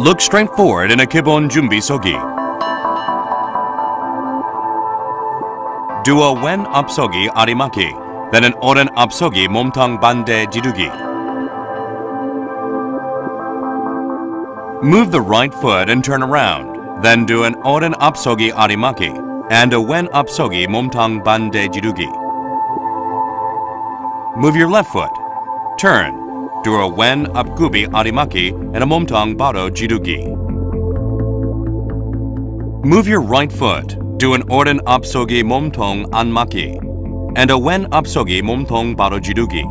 Look straight forward in a 기본 준비 서기. Do a 왼 앞서기 아리막기, then an 오른 앞서기 몸통 반대 지르기. Move the right foot and turn around, then do an 오른 앞서기 아리막기 and a 왼 앞서기 몸통 반대 지르기. Move your left foot, turn, do a 왼 앞구비 아리막기 and a 몸통 바로 지르기. Move your right foot, do an 오른 앞서기 몸통 안맞기 and a 왼 앞서기 몸통 바로 지르기.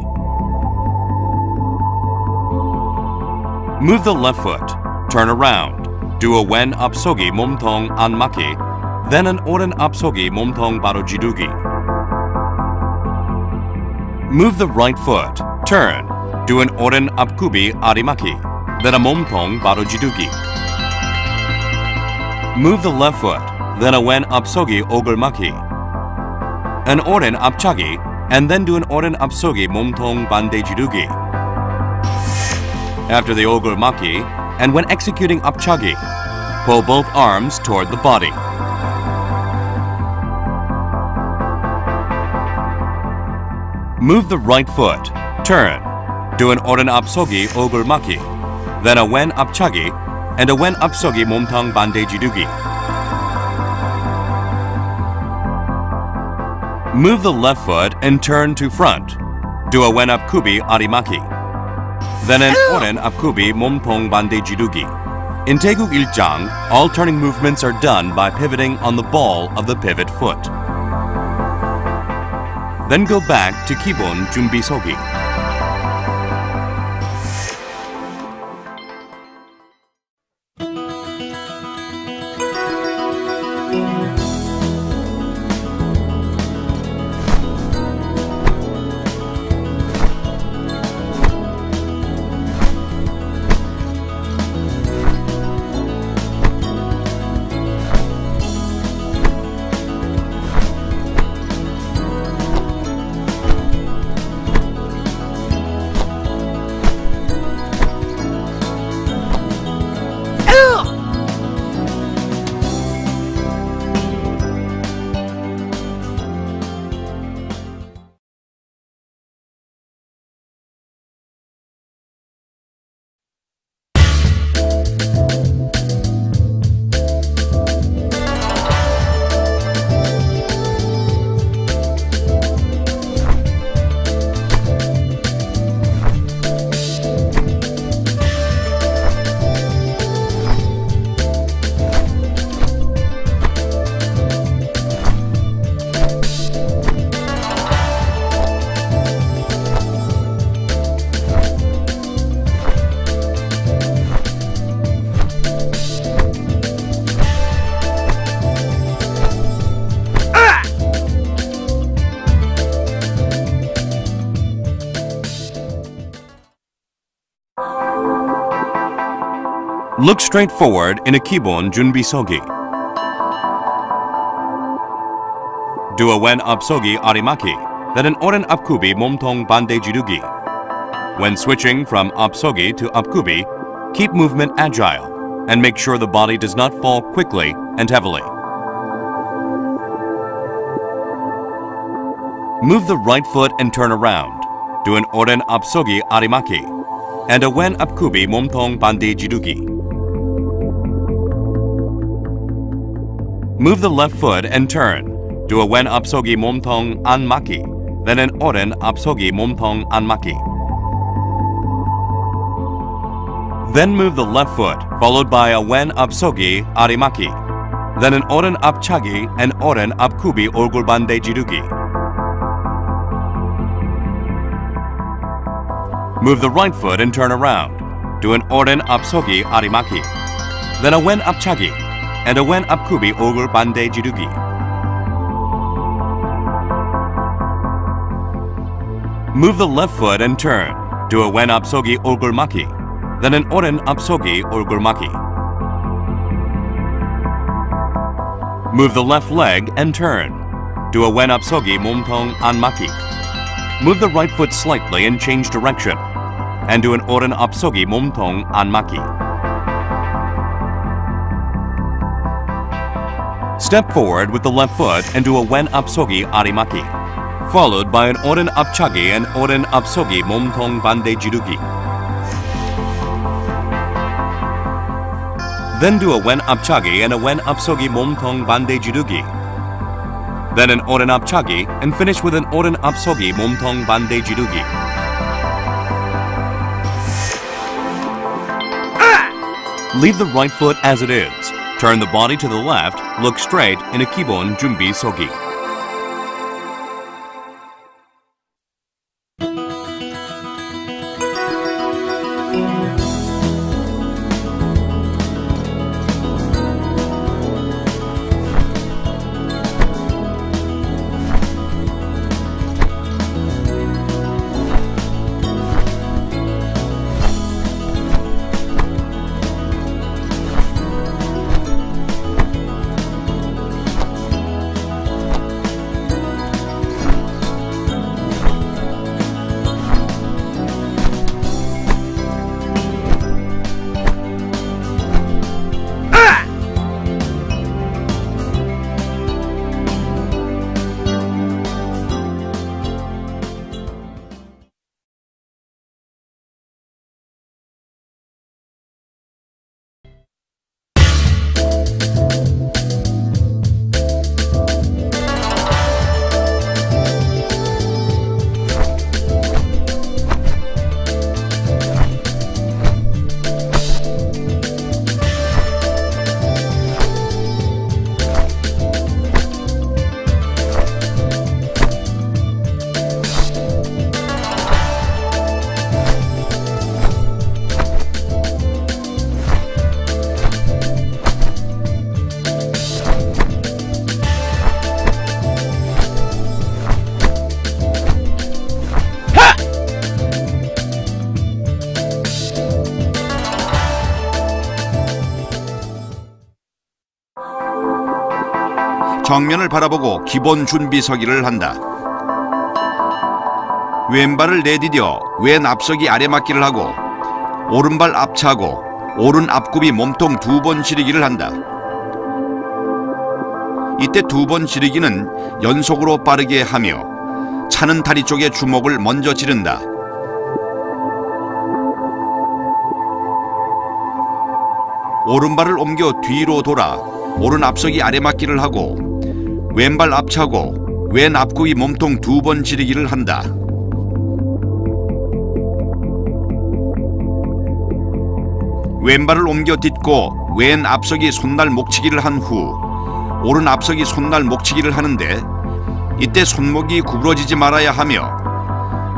Move the left foot, turn around, do a 왼 앞서기 몸통 안맞기, then an 오른 앞서기 몸통 바로 지르기. Move the right foot, turn, do an 오른 앞구비 아리막기, then a 몸통 바로 지르기. Move the left foot, then a 왼 앞서기 오글막기, an 오른 앞차기, and then do an 오른 앞서기 몸통 반대 지르기. After the 오글막기, and when executing 앞차기, pull both arms toward the body. Move the right foot, turn, do an 오른 앞서기 오글막기, then a 왼 앞차기, and a 왼 앞서기 몸통 반대 지르기. Move the left foot and turn to front. Do a 왼 앞구비 아리막기. Then an 오른 앞구비 몸통 반대 지르기. In 태국 1장, all turning movements are done by pivoting on the ball of the pivot foot. Then go back to 기본 준비 서기. Look straight forward in a 기본 준비 서기. Do a 왼 앞서기 아리막기, then an 오른 앞구비 몸통 반대 지르기. When switching from 앞서기 to 앞구비, keep movement agile and make sure the body does not fall quickly and heavily. Move the right foot and turn around. Do an 오른 앞서기 아리막기 and a 왼 앞구비 몸통 반대 지르기. Move the left foot and turn. Do a 왼 앞서기 몸통 안맞기, then an 오른 앞서기 몸통 안맞기. Then move the left foot, followed by a 왼 앞서기 아리막기, then an 오른 앞차기 and 오른 앞구비 얼굴 반대 지르기. Move the right foot and turn around. Do an 오른 앞서기 아리막기, then a 왼 앞차기 and a 왼 앞구비 얼굴 반대 지르기. Move the left foot and turn. Do a 왼 앞서기 얼굴 막기, then an 오른 앞서기 얼굴 막기. Move the left leg and turn. Do a 왼 앞서기 몸통 안맞기. Move the right foot slightly and change direction. And do an 오른 앞서기 몸통 안맞기. Step forward with the left foot and do a wen apsogi arimaki, followed by an oren apchagi and oren apsogi 몸통 반대 지르기. Then do a wen apchagi and a wen apsogi 몸통 반대 지르기. Then an oren apchagi and finish with an oren apsogi 몸통 반대 지르기. Leave the right foot as it is. Turn the body to the left, look straight in a 기본 준비 서기. 정면을 바라보고 기본 준비 서기를 한다. 왼발을 내디뎌 왼 앞서기 아래맞기를 하고 오른발 앞차고 오른 앞굽이 몸통 2번 지르기를 한다. 이때 2번 지르기는 연속으로 빠르게 하며 차는 다리 쪽에 주먹을 먼저 지른다. 오른발을 옮겨 뒤로 돌아 오른 앞서기 아래맞기를 하고 왼발 앞차고 왼 앞굽이 몸통 2번 지르기를 한다. 왼발을 옮겨 딛고 왼 앞서기 손날 목치기를 한 후 오른 앞서기 손날 목치기를 하는데 이때 손목이 구부러지지 말아야 하며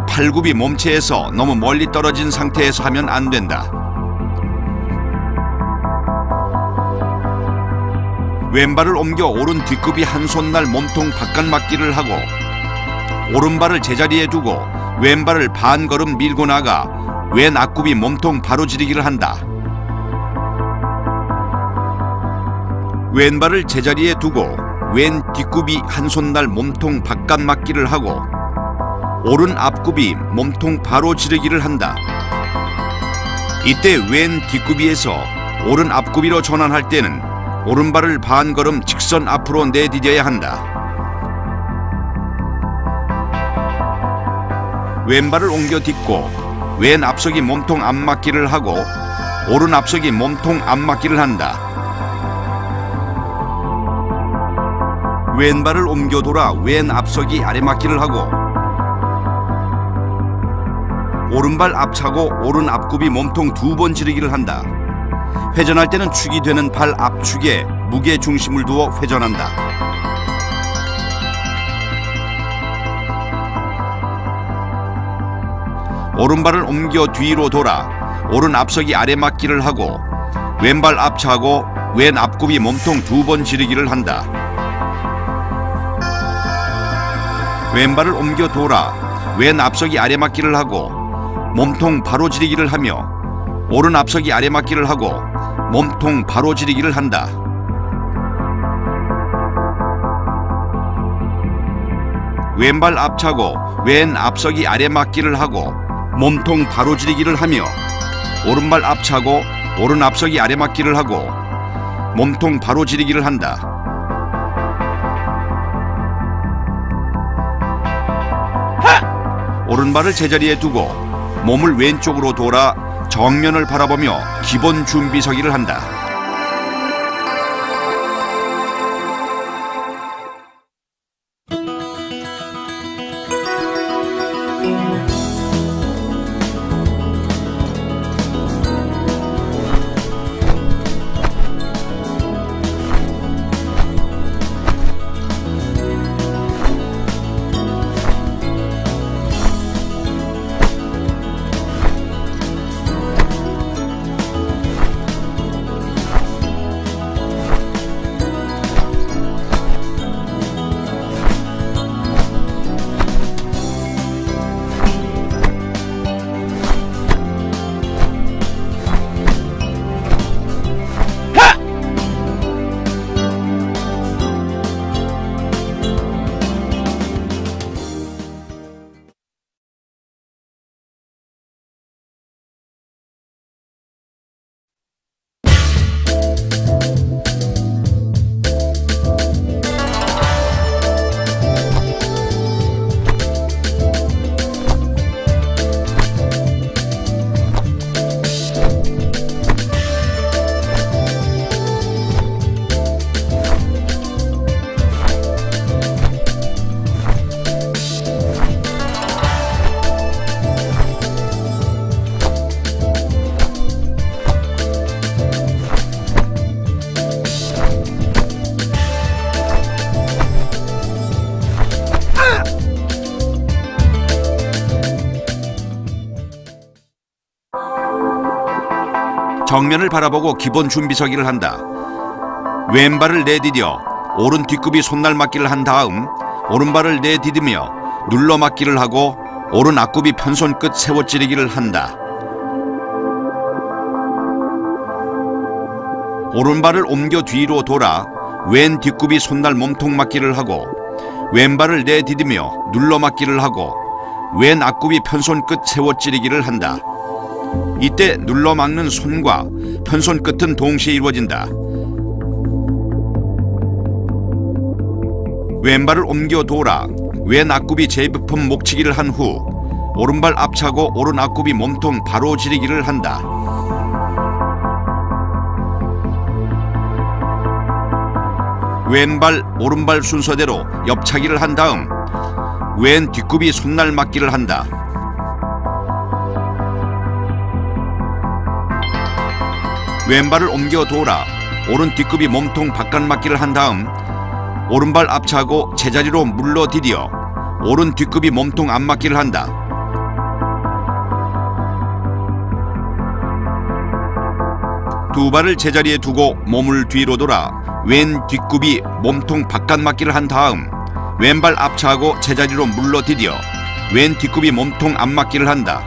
팔굽이 몸체에서 너무 멀리 떨어진 상태에서 하면 안 된다. 왼발을 옮겨 오른 뒷굽이 한 손날 몸통 바깥 맞기를 하고 오른발을 제자리에 두고 왼발을 반 걸음 밀고 나가 왼 앞굽이 몸통 바로 지르기를 한다. 왼발을 제자리에 두고 왼 뒷굽이 한 손날 몸통 바깥 맞기를 하고 오른 앞굽이 몸통 바로 지르기를 한다. 이때 왼 뒷굽이에서 오른 앞굽이로 전환할 때는 오른발을 반 걸음 직선 앞으로 내디뎌야 한다. 왼발을 옮겨 딛고 왼 앞서기 몸통 앞맞기를 하고 오른 앞서기 몸통 앞맞기를 한다. 왼발을 옮겨 돌아 왼 앞서기 아래맞기를 하고 오른발 앞차고 오른 앞굽이 몸통 2번 지르기를 한다. 회전할 때는 축이 되는 발 앞축에 무게 중심을 두어 회전한다. 오른발을 옮겨 뒤로 돌아 오른 앞서기 아래맞기를 하고 왼발 앞차고 왼 앞굽이 몸통 2번 지르기를 한다. 왼발을 옮겨 돌아 왼 앞서기 아래맞기를 하고 몸통 바로 지르기를 하며 오른 앞서기 아래맞기를 하고 몸통 바로 지르기를 한다. 왼발 앞차고 왼 앞서기 아래맞기를 하고 몸통 바로 지르기를 하며 오른발 앞차고 오른 앞서기 아래맞기를 하고 몸통 바로 지르기를 한다. 오른발을 제자리에 두고 몸을 왼쪽으로 돌아 정면을 바라보며 기본 준비 서기를 한다. 정면을 바라보고 기본 준비 서기를 한다. 왼발을 내디뎌 오른 뒷굽이 손날맞기를 한 다음 오른발을 내디디며 눌러맞기를 하고 오른 앞굽이 편손 끝 세워 찌르기를 한다. 오른발을 옮겨 뒤로 돌아 왼 뒷굽이 손날 몸통 맞기를 하고 왼발을 내디디며 눌러맞기를 하고 왼 앞굽이 편손 끝 세워 찌르기를 한다. 이때 눌러막는 손과 편손 끝은 동시에 이루어진다. 왼발을 옮겨 돌아 왼 앞굽이 제비품 목치기를 한 후 오른발 앞차고 오른 앞굽이 몸통 바로 지르기를 한다. 왼발, 오른발 순서대로 옆차기를 한 다음 왼 뒷굽이 손날 맞기를 한다. 왼발을 옮겨 돌아 오른 뒷굽이 몸통 바깥 맞기를 한 다음 오른발 앞차고 제자리로 물러 디디어 오른 뒷굽이 몸통 앞 맞기를 한다. 두 발을 제자리에 두고 몸을 뒤로 돌아 왼 뒷굽이 몸통 바깥 맞기를 한 다음 왼발 앞차고 제자리로 물러 디디어 왼 뒷굽이 몸통 앞 맞기를 한다.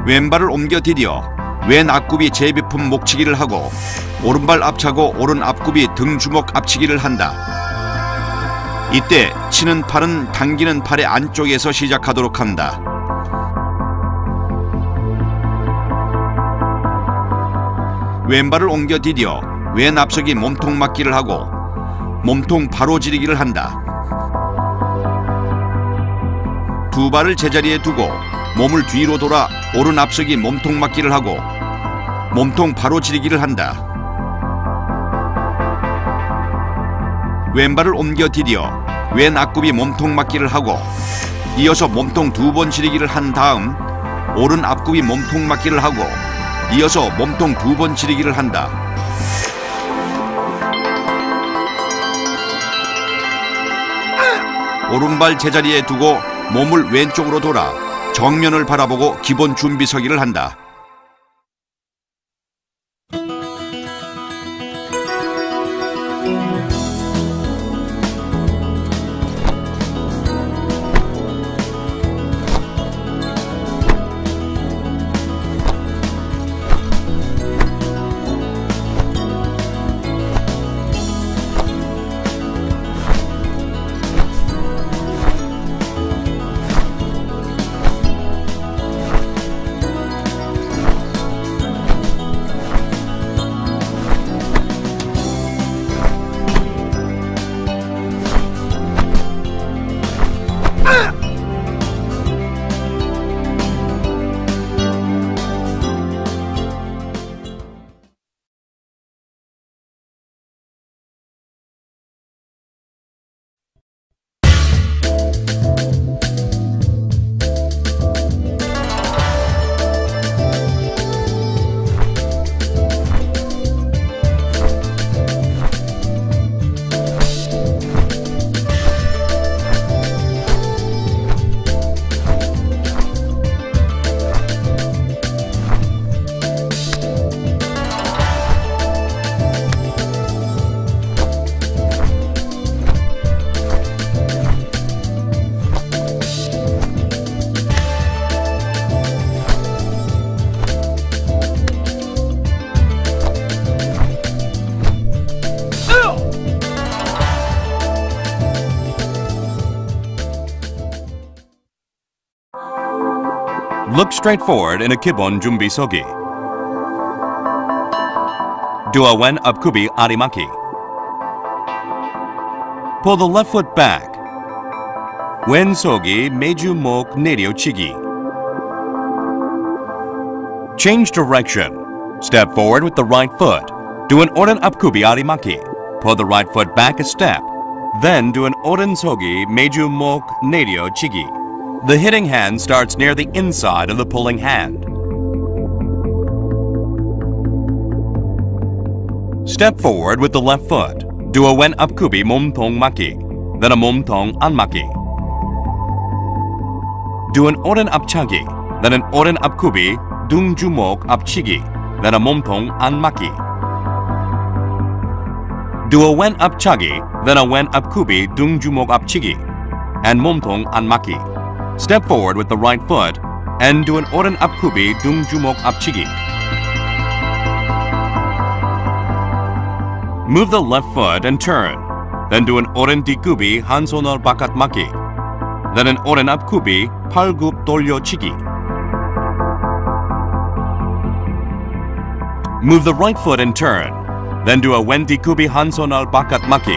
왼발을 옮겨 디디어 왼 앞굽이 제비품 목치기를 하고 오른발 앞차고 오른 앞굽이 등주먹 앞치기를 한다. 이때 치는 팔은 당기는 팔의 안쪽에서 시작하도록 한다. 왼발을 옮겨 디디어 왼 앞서기 몸통 맞기를 하고 몸통 바로 지르기를 한다. 두 발을 제자리에 두고 몸을 뒤로 돌아 오른 앞서기 몸통 맞기를 하고 몸통 바로 지르기를 한다. 왼발을 옮겨 디디어 왼 앞굽이 몸통 맞기를 하고 이어서 몸통 두 번 지르기를 한 다음 오른 앞굽이 몸통 맞기를 하고 이어서 몸통 두 번 지르기를 한다. 오른발 제자리에 두고 몸을 왼쪽으로 돌아 정면을 바라보고 기본 준비 서기를 한다. Look straight forward in a 기본 준비 서기. Do a wen upkubi arimaki. Pull the left foot back. wen sogi meju mok 내려치기. Change direction. Step forward with the right foot. Do an oren upkubi arimaki. Pull the right foot back a step. Then do an oren sogi meju mok 내려치기. The hitting hand starts near the inside of the pulling hand. Step forward with the left foot. Do a wen upkubi 몸통 맞기. Then a 몸통 안 맞기. Do an oren 앞차기. Then an oren upkubi 둥주목 앞치기. Then a 몸통 안 맞기. Do a wen 앞차기. Then a wen upkubi 둥주목 앞치기. And 몸통 안 맞기. Step forward with the right foot and do an oren upkubi 둥주목 앞치기. Move the left foot and turn. Then do an oren 뒷굽이 한 손을 바깥 맞기. Then an oren 앞굽이 팔굽 돌려치기. Move the right foot and turn. Then do a wen 뒷굽이 한 손을 바깥 맞기.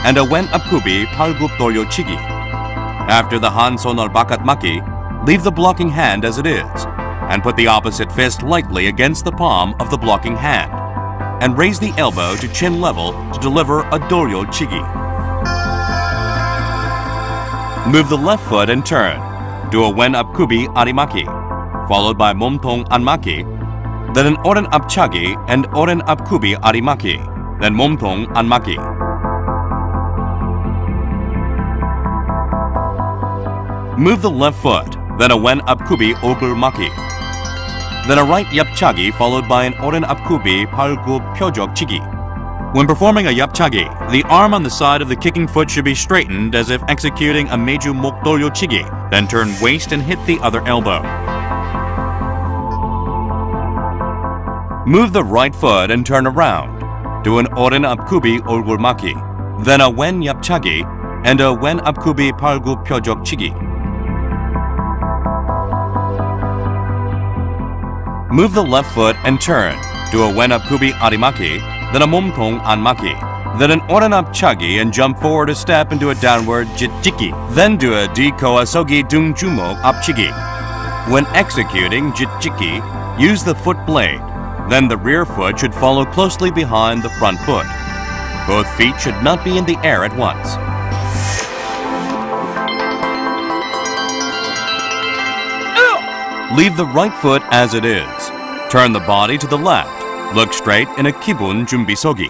And a wen 앞굽이 팔굽 돌려치기. After the 한 손을 바깥 맞기, leave the blocking hand as it is and put the opposite fist lightly against the palm of the blocking hand. And raise the elbow to chin level to deliver a 돌려치기. Move the left foot and turn. Do a wen upkubi arimaki, followed by 몸통 안맞기, then an oren 앞차기 and oren upkubi arimaki, then 몸통 안맞기. Move the left foot, then a wen upkubi 오글맞기. Then a right yapchagi followed by an oren upkubi 팔굽 표적치기. When performing a yapchagi, the arm on the side of the kicking foot should be straightened as if executing a meju mok 돌려치기. Then turn waist and hit the other elbow. Move the right foot and turn around. Do an oren upkubi 얼굴맞기. Then a wen yapchagi and a wen upkubi 팔굽 표적치기. Move the left foot and turn. Do a wen upkubi arimaki, then a 몸통 안맞기. Then an oren upchagi and jump forward a step into a downward jitjiki. Then do a dikoasogi 둥주목 앞치기. When executing jitjiki, use the foot blade. Then the rear foot should follow closely behind the front foot. Both feet should not be in the air at once. Leave the right foot as it is. Turn the body to the left. Look straight in a 기본 준비 서기.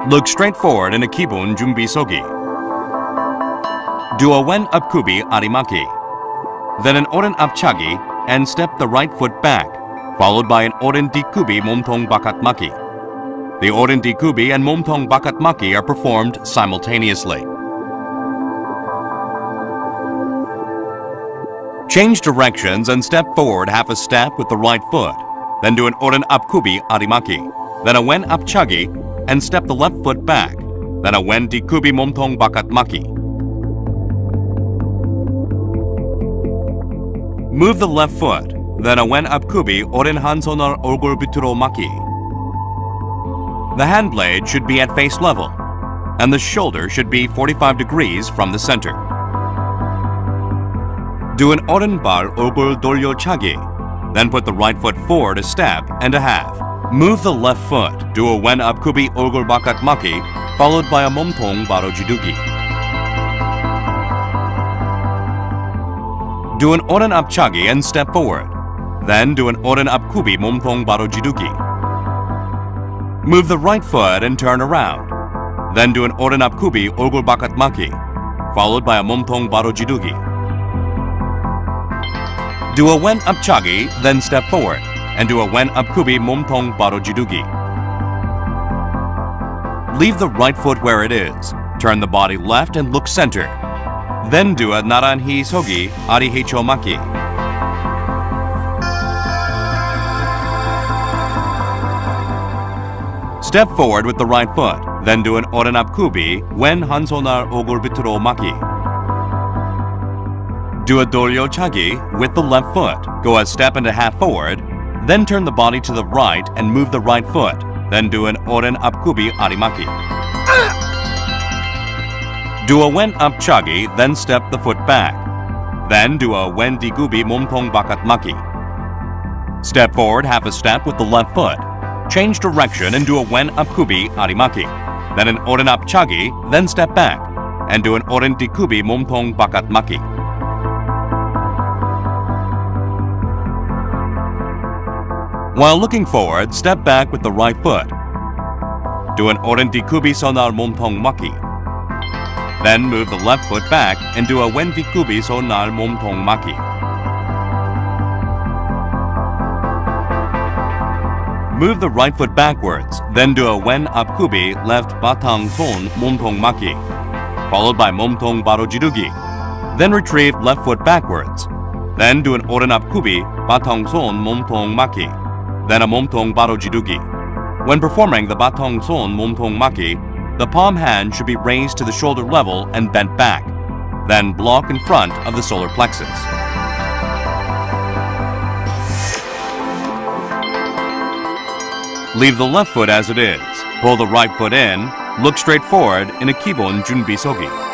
Look straight forward in a Kibun Junbi Sogi. Do a Wen Upkubi Arimaki. Then an Oren Apchagi and step the right foot back, followed by an Oren Dikubi Momtong Bakatmaki. The Oren Dikubi and Momtong Bakatmaki are performed simultaneously. Change directions and step forward half a step with the right foot. Then do an Oren Apkubi Arimaki. Then a Wen Apchagi and step the left foot back. Then a Wen Dikubi Momtong Bakatmaki. Move the left foot. Then a Wen Apkubi Oren Hansonar Orgul Bituro Maki. The hand blade should be at face level, and the shoulder should be 45 degrees from the center. Do an Oren Bar Orgul Dolyo Chagi. Then put the right foot forward a step and a half. Move the left foot. Do a Wen Apkubi Orgul Bakatmaki, followed by a Momtong Baro Jidugi. Do an Oren Apchagi and step forward. Then do an Oren Apkubi Momtong Baro Jidugi. Move the right foot and turn around. Then do an Oren Apkubi Orgul Bakatmaki, followed by a Momtong Baro Jidugi. Do a Wen Apchagi, then step forward, and do a Wen Apkubi Momtong Baro Jidugi. Leave the right foot where it is. Turn the body left and look center. Then do a Naranhi Sogi Arihicho Maki. Step forward with the right foot. Then do an Oren Apkubi Wen Hansonar Orgul Bituro Maki. Do a Dolyo Chagi with the left foot. Go a step and a half forward, then turn the body to the right and move the right foot. Then do an Oren Apkubi Arimaki. Do a Wen Apchagi, then step the foot back. Then do a Wen Digubi Momtong Bakatmaki. Step forward half a step with the left foot. Change direction and do a Wen Apkubi Arimaki. Then an Oren Apchagi, then step back and do an Oren Dikubi Momtong Bakatmaki. While looking forward, step back with the right foot. Do an Oren Dikubi Sonar Momtong Maki. Then move the left foot back and do a Wen Dikubi Sonar Momtong Maki. Move the right foot backwards, then do a Wen Apkubi left Batang Son Momtong Maki, followed by Momtong Baro Jidugi. Then retrieve left foot backwards. Then do an Oren Apkubi Batang Son Momtong Maki. Then a Momtong Baro Jidugi. When performing the Batang Son Momtong Maki, the palm hand should be raised to the shoulder level and bent back. Then block in front of the solar plexus. Leave the left foot as it is. Pull the right foot in. Look straight forward in a Kibun Junbi Sogi.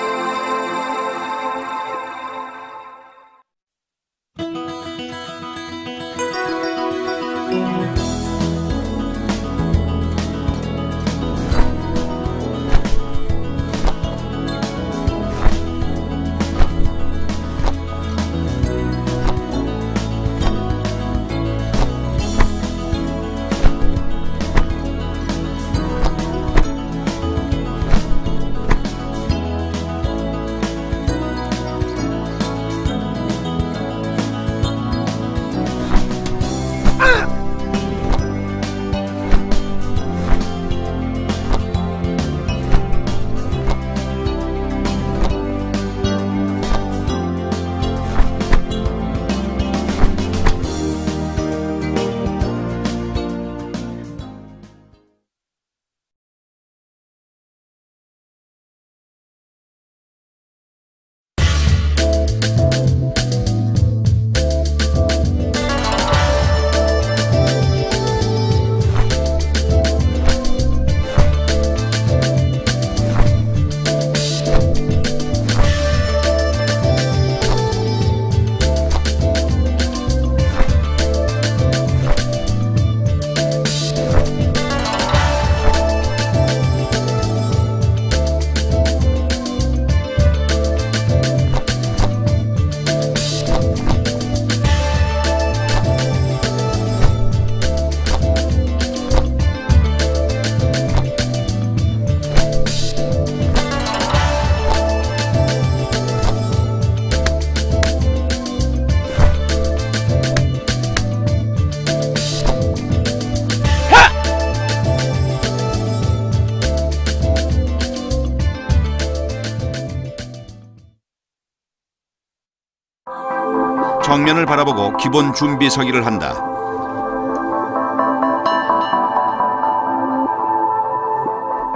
정면을 바라보고 기본 준비 서기를 한다.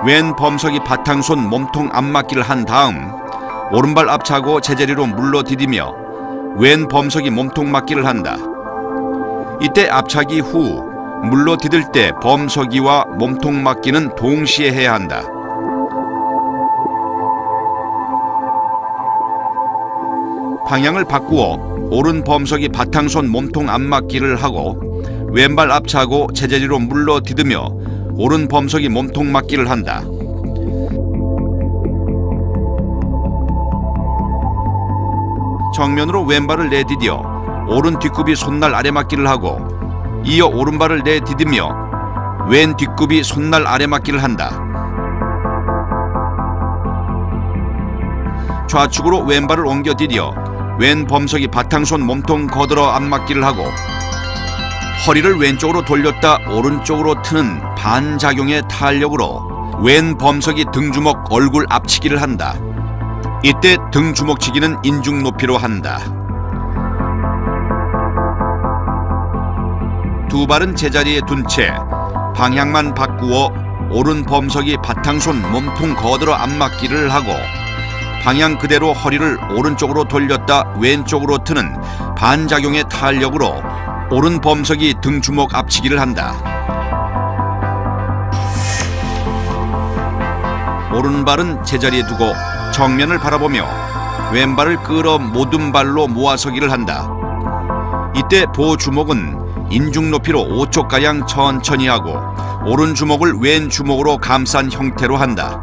왼 범석이 바탕손 몸통 앞맞기를 한 다음 오른발 앞차고 제자리로 물러 디디며 왼 범석이 몸통 맞기를 한다. 이때 앞차기 후 물러 디딜 때 범석이와 몸통 맞기는 동시에 해야 한다. 방향을 바꾸어 오른 범석이 바탕손 몸통 앞맞기를 하고 왼발 앞차고 제자리로 물러 디디며 오른 범석이 몸통 맞기를 한다. 정면으로 왼발을 내디뎌 오른 뒷굽이 손날 아래 맞기를 하고 이어 오른발을 내디디며 왼 뒷굽이 손날 아래 맞기를 한다. 좌측으로 왼발을 옮겨 디뎌 왼 범석이 바탕손 몸통 거들어 앞맞기를 하고 허리를 왼쪽으로 돌렸다 오른쪽으로 트는 반작용의 탄력으로 왼 범석이 등주먹 얼굴 앞치기를 한다. 이때 등주먹치기는 인중 높이로 한다. 두 발은 제자리에 둔 채 방향만 바꾸어 오른 범석이 바탕손 몸통 거들어 앞맞기를 하고 방향 그대로 허리를 오른쪽으로 돌렸다 왼쪽으로 트는 반작용의 탄력으로 오른 범석이 등주먹 앞치기를 한다. 오른발은 제자리에 두고 정면을 바라보며 왼발을 끌어 모든 발로 모아서기를 한다. 이때 보주먹은 인중 높이로 5초가량 천천히 하고 오른 주먹을 왼 주먹으로 감싼 형태로 한다.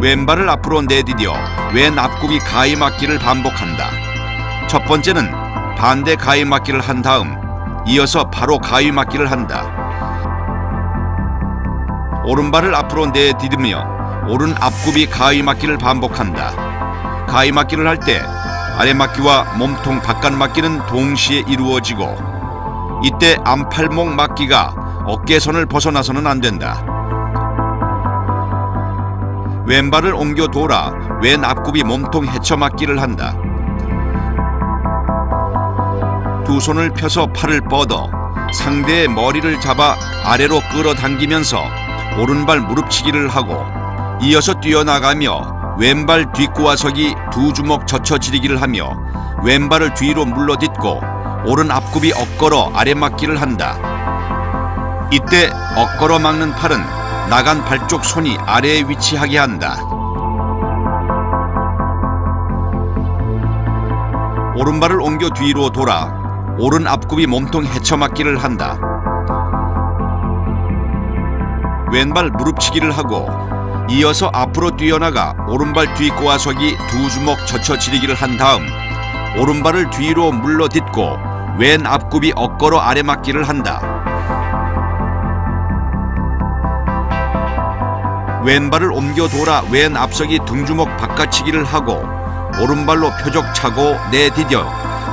왼발을 앞으로 내디뎌 왼 앞굽이 가위 맞기를 반복한다. 첫 번째는 반대 가위 맞기를 한 다음 이어서 바로 가위 맞기를 한다. 오른발을 앞으로 내디디며 오른 앞굽이 가위 맞기를 반복한다. 가위 맞기를 할 때 아래 맞기와 몸통 바깥 맞기는 동시에 이루어지고 이때 안팔목 맞기가 어깨선을 벗어나서는 안 된다. 왼발을 옮겨 돌아 왼 앞굽이 몸통 헤쳐 맞기를 한다. 두 손을 펴서 팔을 뻗어 상대의 머리를 잡아 아래로 끌어당기면서 오른발 무릎치기를 하고 이어서 뛰어나가며 왼발 뒷구와서기 두 주먹 젖혀지리기를 하며 왼발을 뒤로 물러딛고 오른 앞굽이 엇걸어 아래 맞기를 한다. 이때 엇걸어 막는 팔은 나간 발 쪽 손이 아래에 위치하게 한다. 오른발을 옮겨 뒤로 돌아 오른 앞굽이 몸통 헤쳐맞기를 한다. 왼발 무릎치기를 하고 이어서 앞으로 뛰어나가 오른발 뒷꼬아서기 두 주먹 젖혀지리기를 한 다음 오른발을 뒤로 물러딛고 왼 앞굽이 엇걸어 아래 맞기를 한다. 왼발을 옮겨 돌아 왼 앞서기 등주먹 바깥치기를 하고 오른발로 표적 차고 내디뎌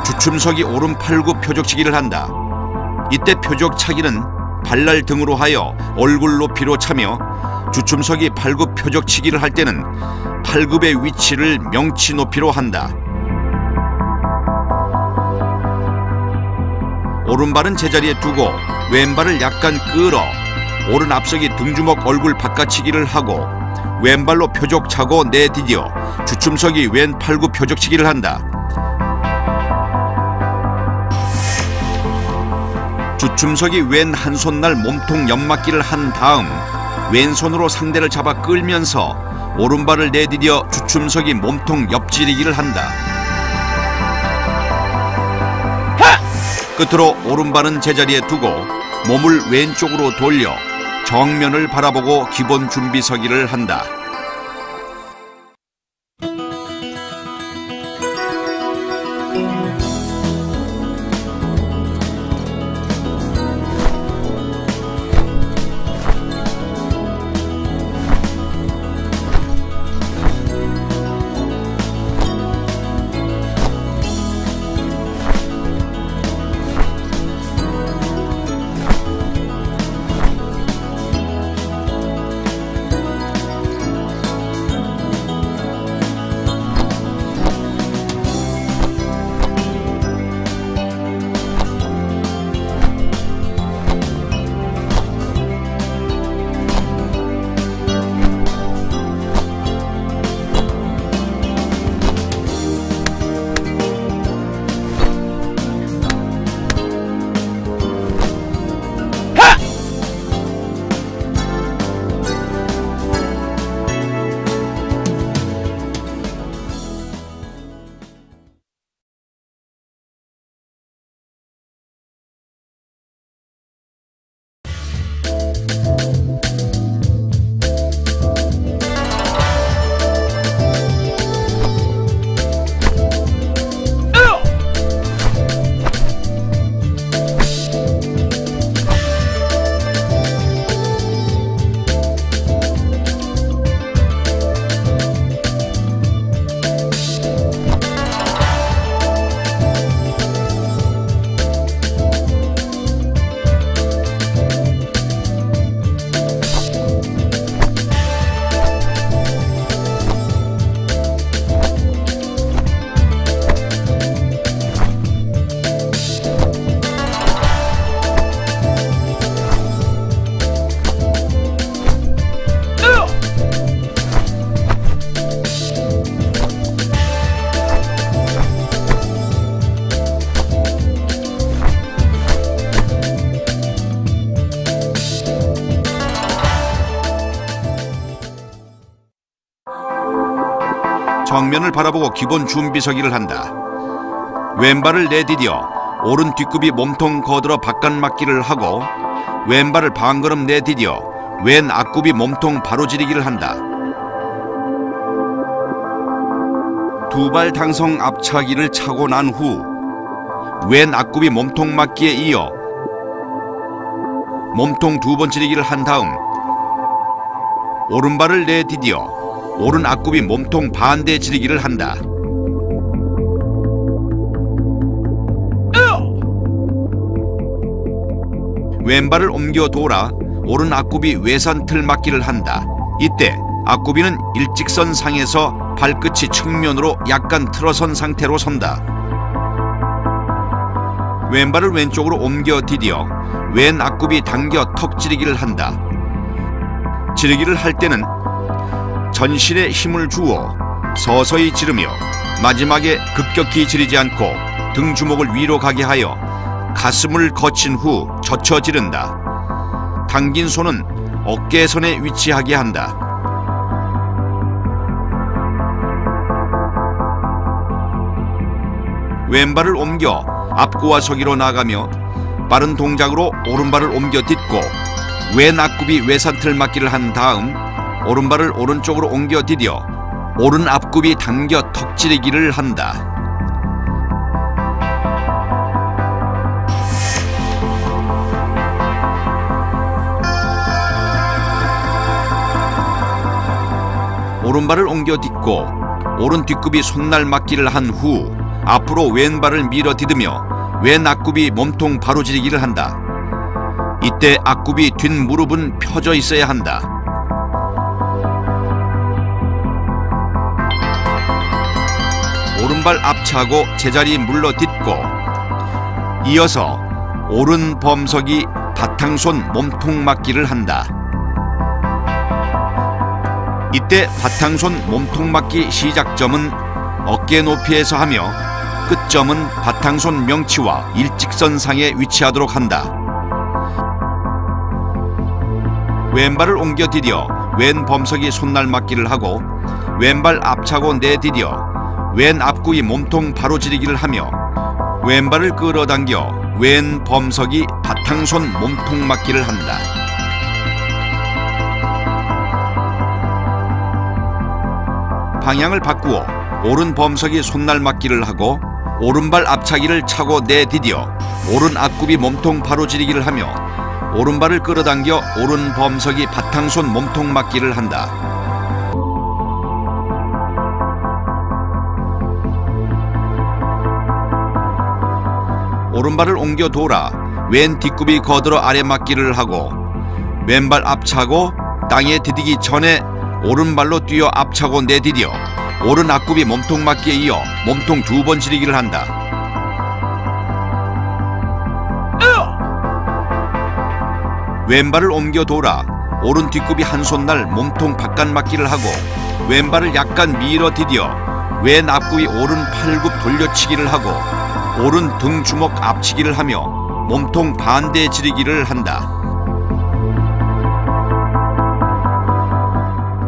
주춤서기 오른 팔굽 표적치기를 한다. 이때 표적차기는 발날 등으로 하여 얼굴 높이로 차며 주춤서기 팔굽 표적치기를 할 때는 팔굽의 위치를 명치 높이로 한다. 오른발은 제자리에 두고 왼발을 약간 끌어 오른 앞서기 등주먹 얼굴 바깥치기를 하고 왼발로 표적 차고 내디뎌 주춤서기 왼 팔굽 표적치기를 한다. 주춤서기 왼 한 손날 몸통 옆맞기를 한 다음 왼손으로 상대를 잡아 끌면서 오른발을 내디뎌 주춤서기 몸통 옆지리기를 한다. 끝으로 오른발은 제자리에 두고 몸을 왼쪽으로 돌려 정면을 바라보고 기본 준비 서기를 한다. 정면을 바라보고 기본 준비서기를 한다. 왼발을 내디뎌 오른 뒷굽이 몸통 거들어 바깥맞기를 하고 왼발을 반걸음 내디뎌 왼 앞굽이 몸통 바로지르기를 한다. 두 발 당성 앞차기를 차고 난 후 왼 앞굽이 몸통 맞기에 이어 몸통 두 번 지르기를 한 다음 오른발을 내디뎌 오른 앞굽이 몸통 반대 지르기를 한다. 왼발을 옮겨 돌아 오른 앞굽이 외산틀 맞기를 한다. 이때 앞굽이는 일직선 상에서 발끝이 측면으로 약간 틀어선 상태로 선다. 왼발을 왼쪽으로 옮겨 디뎌 왼 앞굽이 당겨 턱 지르기를 한다. 지르기를 할 때는 전신에 힘을 주어 서서히 지르며 마지막에 급격히 지르지 않고 등 주먹을 위로 가게 하여 가슴을 거친 후 젖혀 지른다. 당긴 손은 어깨선에 위치하게 한다. 왼발을 옮겨 앞구와 서기로 나가며 빠른 동작으로 오른발을 옮겨 딛고 왼 앞굽이 외산틀 맞기를 한 다음 오른발을 오른쪽으로 옮겨 디뎌 오른 앞굽이 당겨 턱 지르기를 한다. 오른발을 옮겨 딛고 오른 뒷굽이 손날 맞기를 한 후 앞으로 왼발을 밀어 디디며 왼 앞굽이 몸통 바로 지르기를 한다. 이때 앞굽이 뒷무릎은 펴져 있어야 한다. 오른발 앞차고 제자리 물러 딛고 이어서 오른 범석이 바탕손 몸통 맞기를 한다. 이때 바탕손 몸통 맞기 시작점은 어깨 높이에서 하며 끝점은 바탕손 명치와 일직선상에 위치하도록 한다. 왼발을 옮겨 디뎌 왼 범석이 손날 맞기를 하고 왼발 앞차고 내디뎌 왼 앞구이 몸통 바로 지르기를 하며 왼발을 끌어당겨 왼 범석이 바탕손 몸통 맞기를 한다. 방향을 바꾸어 오른 범석이 손날 맞기를 하고 오른발 앞차기를 차고 내디뎌 오른 앞굽이 몸통 바로 지르기를 하며 오른발을 끌어당겨 오른 범석이 바탕손 몸통 맞기를 한다. 오른발을 옮겨 돌아 왼 뒷굽이 거들어 아래 맞기를 하고 왼발 앞차고 땅에 디디기 전에 오른발로 뛰어 앞차고 내디뎌 오른 앞굽이 몸통 맞기에 이어 몸통 두 번 지르기를 한다. 왼발을 옮겨 돌아 오른 뒷굽이 한 손날 몸통 바깥 맞기를 하고 왼발을 약간 밀어 디뎌 왼 앞굽이 오른 팔굽 돌려치기를 하고 오른 등 주먹 앞치기를 하며 몸통 반대 지르기를 한다.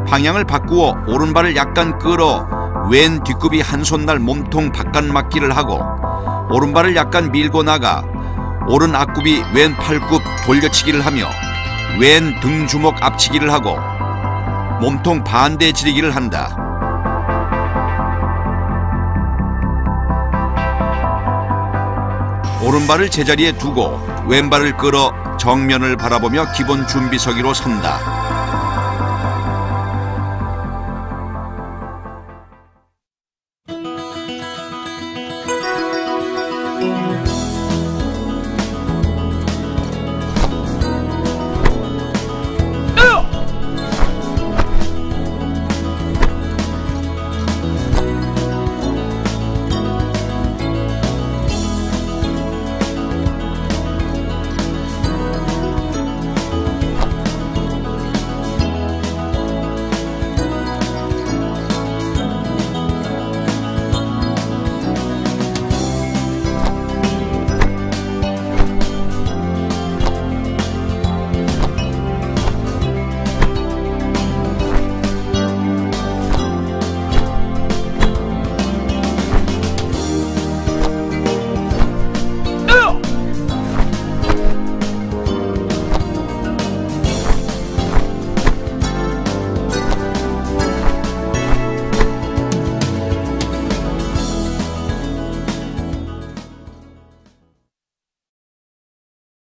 방향을 바꾸어 오른발을 약간 끌어 왼 뒷굽이 한 손날 몸통 바깥 맞기를 하고 오른발을 약간 밀고 나가 오른 앞굽이 왼 팔굽 돌려치기를 하며 왼 등 주먹 앞치기를 하고 몸통 반대 지르기를 한다. 오른발을 제자리에 두고 왼발을 끌어 정면을 바라보며 기본 준비서기로 선다.